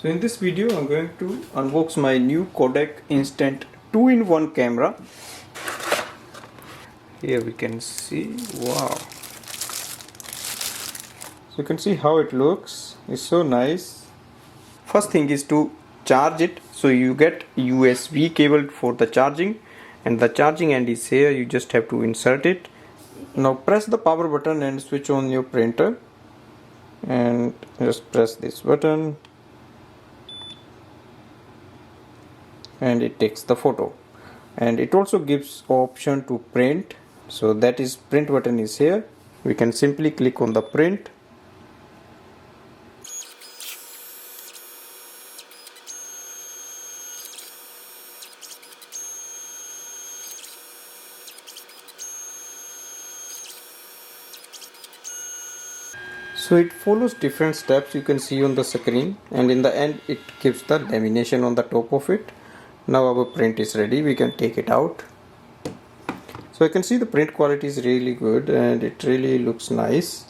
So in this video I'm going to unbox my new Kodak Instant 2-in-1 camera. Here we can see, wow. So you can see how it looks. It's so nice. First thing is to charge it. So you get USB cable for the charging, and the charging end is here. You just have to insert it. Now press the power button and switch on your printer, and just press this button and it takes the photo. And it also gives option to print, so that is print button is here. We can simply click on the print. So it follows different steps you can see on the screen, and in the end it gives the lamination on the top of it. Now our print is ready, we can take it out. So I can see the print quality is really good and it really looks nice.